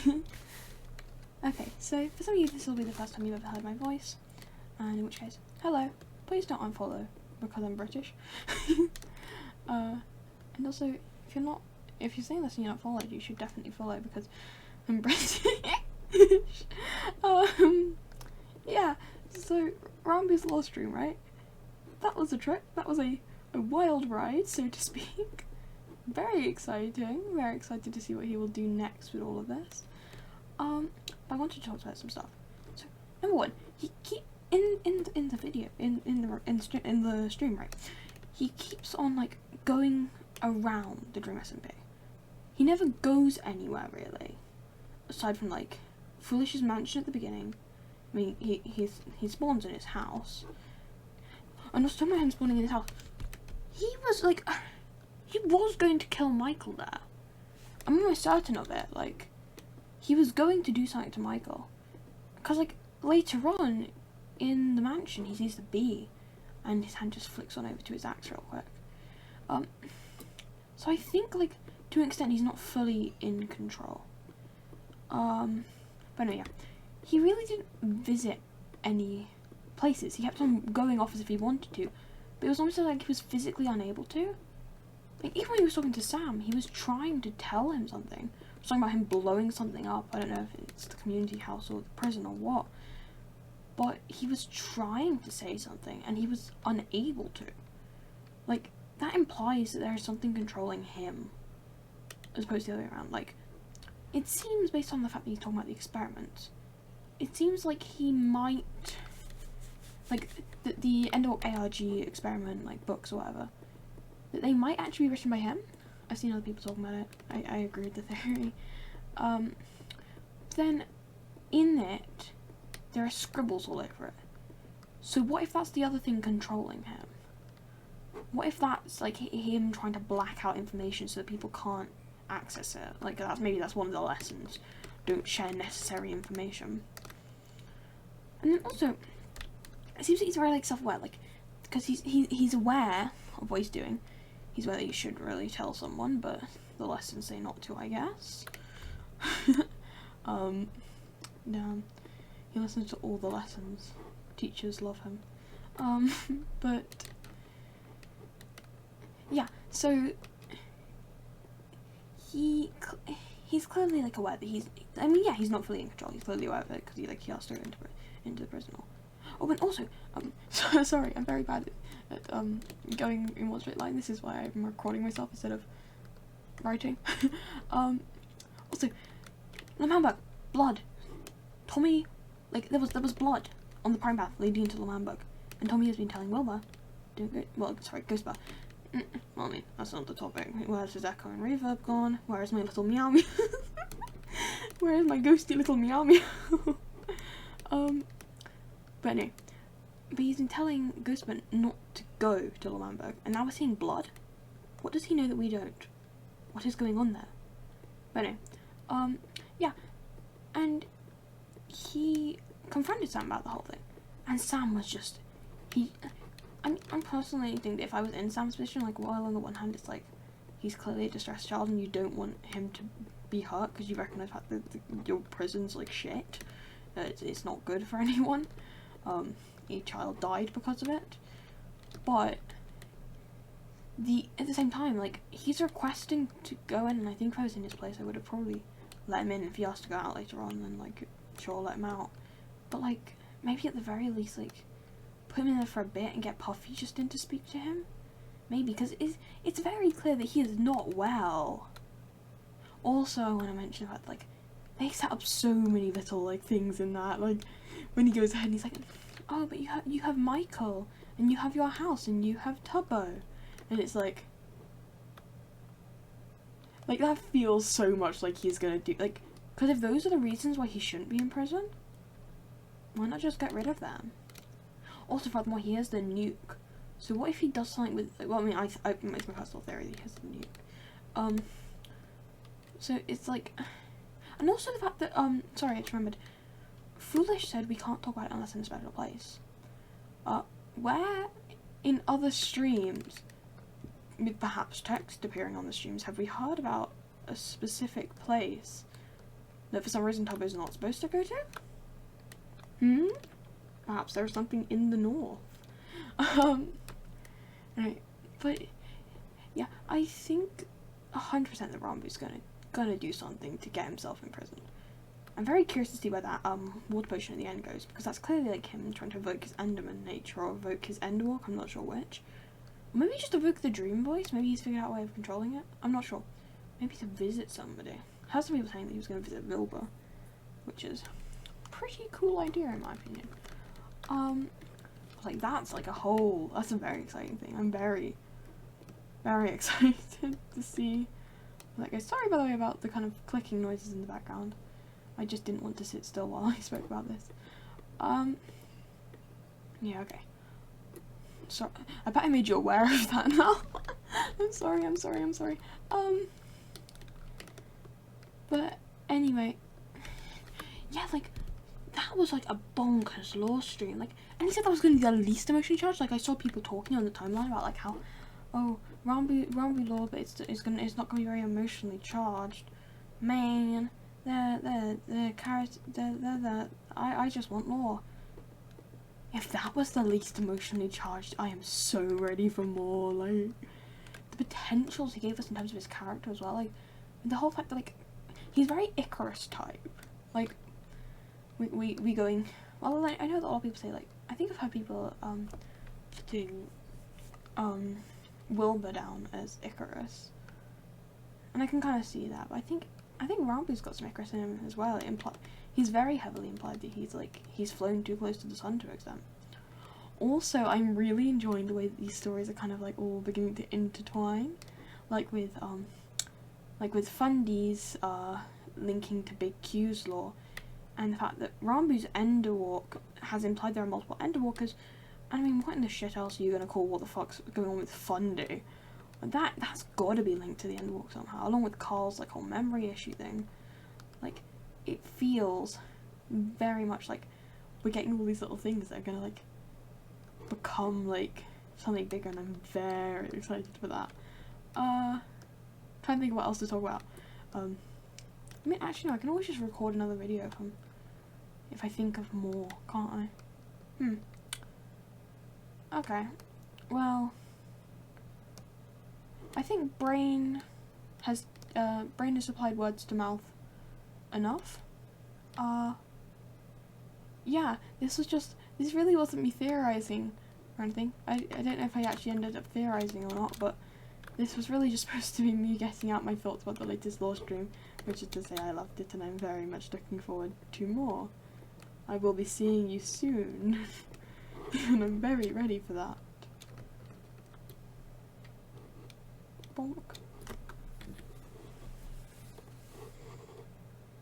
Okay, so for some of you this will be the first time you've ever heard my voice, and in which case, hello. Please don't unfollow because I'm British. And also, if you're saying this and you're not followed, you should definitely follow because I'm British. Yeah. So Ramboo's Law Stream, right? That was a trip. That was a wild ride, so to speak. Very exciting. Very excited to see what he will do next with all of this. But I wanted to talk about some stuff. So number one, he in the video in the stream, right? He keeps on like going around the Dream SMP. He never goes anywhere really, aside from like Foolish's mansion at the beginning. I mean, he spawns in his house. And I was talking about him spawning in his house. He was like, he was going to kill Michael there. I'm almost certain of it. Like, he was going to do something to Michael. Because like later on in the mansion, he sees the bee, and his hand just flicks on over to his axe real quick. So I think like to an extent he's not fully in control. But no, yeah. He really didn't visit any places. He kept on going off as if he wanted to, but it was almost like he was physically unable to. Like, even when he was talking to Sam, he was trying to tell him something. He was talking about him blowing something up. I don't know if it's the community house or the prison or what. But he was trying to say something, and he was unable to. Like, that implies that there is something controlling him, as opposed to the other way around. Like, it seems, based on the fact that he's talking about the experiments, it seems like he might, like, the End of ARG experiment, like, books or whatever, that they might actually be written by him. I've seen other people talking about it. I agree with the theory. Then, in it, there are scribbles all over it. So what if that's the other thing controlling him? What if that's, like, him trying to black out information so that people can't access it? Like, maybe that's one of the lessons. Don't share necessary information. And then also, it seems that he's very like self-aware, like, because he's aware of what he's doing. He's aware that he should really tell someone, but the lessons say not to, I guess. No, he listens to all the lessons. Teachers love him. But yeah, so he's clearly like aware that he's not fully in control. He's clearly aware of it because he has to go into the prison. Oh, and also, sorry, I'm very bad at going in one straight line. This is why I'm recording myself instead of writing. Also, Lamambug, blood. Tommy, like, there was blood on the prime path leading into Lamambug, and Tommy has been telling Wilbur, Ghostbar. Well, I mean, that's not the topic. Where's his echo and reverb gone? Where's my little meow meow? Where is my ghosty little meow meow? But anyway, but he's been telling Ghostman not to go to Lamambug, and now we're seeing blood. What does he know that we don't? What is going on there? But anyway, yeah, and he confronted Sam about the whole thing, and Sam was just, I personally think that if I was in Sam's position, like, while on the one hand it's like, he's clearly a distressed child and you don't want him to be hurt because you recognise that your prison's like shit. It's not good for anyone. A child died because of it. But at the same time, like, he's requesting to go in, and I think if I was in his place I would have probably let him in. If he asked to go out later on, then like, sure, let him out. But like, maybe at the very least, like, put him in there for a bit and get Puffy just in to speak to him. Maybe, because it's very clear that he is not well. Also, I want to mention about, like, they set up so many little, like, things in that. Like, when he goes ahead and he's like, oh, but you have Michael, and you have your house, and you have Tubbo. And it's like that feels so much like he's gonna do, like, because if those are the reasons why he shouldn't be in prison, why not just get rid of them? Also, furthermore, he has the nuke. So what if he does something with, well, I mean, it's my personal theory that he has the nuke. So it's like, and also the fact that, sorry, I just remembered, Foolish said we can't talk about it unless in a special place. Where in other streams, with perhaps text appearing on the streams, have we heard about a specific place that for some reason Tubbo's not supposed to go to? Hmm? Perhaps there's something in the north. Right, but yeah, I think 100% that Ranboo's gonna do something to get himself in prison. I'm very curious to see where that water potion at the end goes, because that's clearly like him trying to evoke his Enderman nature or evoke his Enderwalk. I'm not sure which. Maybe just evoke the dream voice. Maybe he's figured out a way of controlling it. I'm not sure. Maybe to visit somebody. I heard some people saying that he was going to visit Wilbur, which is a pretty cool idea in my opinion. Like that's like that's a very exciting thing. I'm very, very excited to see. Like, sorry by the way about the kind of clicking noises in the background. I just didn't want to sit still while I spoke about this. Yeah, okay. Sorry, I bet I made you aware of that now. I'm sorry. But anyway, yeah, like, that was like a bonkers lore stream. Like, and he said that was going to be the least emotionally charged. Like, I saw people talking on the timeline about like how, oh, Ranboo lore, but it's not going to be very emotionally charged. Man, the character, I just want lore. If that was the least emotionally charged, I am so ready for more. Like, the potentials he gave us in terms of his character as well. Like, the whole fact that, like, he's very Icarus type. Like, we going, well, like, I know that a lot of people say, like, I think I've heard people, putting, Wilbur down as Icarus. And I can kind of see that, but I think Ranboo's got some Icarus in him as well. He's very heavily implied that he's flown too close to the sun to an extent. Also, I'm really enjoying the way that these stories are kind of like all beginning to intertwine, like with Fundy's linking to Big Q's lore, and the fact that Ranboo's Enderwalk has implied there are multiple Enderwalkers. I mean, what in the shit else are you gonna call what the fuck's going on with Fundy? That's gotta be linked to the Enderwalk somehow, along with Carl's like whole memory issue thing. Like, it feels very much like we're getting all these little things that are gonna like become like something bigger, and I'm very excited for that. Trying to think of what else to talk about. I mean, actually no, I can always just record another video if I think of more, can't I? Okay, well, I think brain has supplied words to mouth enough. Yeah, this really wasn't me theorizing or anything. I don't know if I actually ended up theorizing or not, but this was really just supposed to be me getting out my thoughts about the latest lore stream, which is to say I loved it and I'm very much looking forward to more. I will be seeing you soon, and I'm very ready for that. Bonk.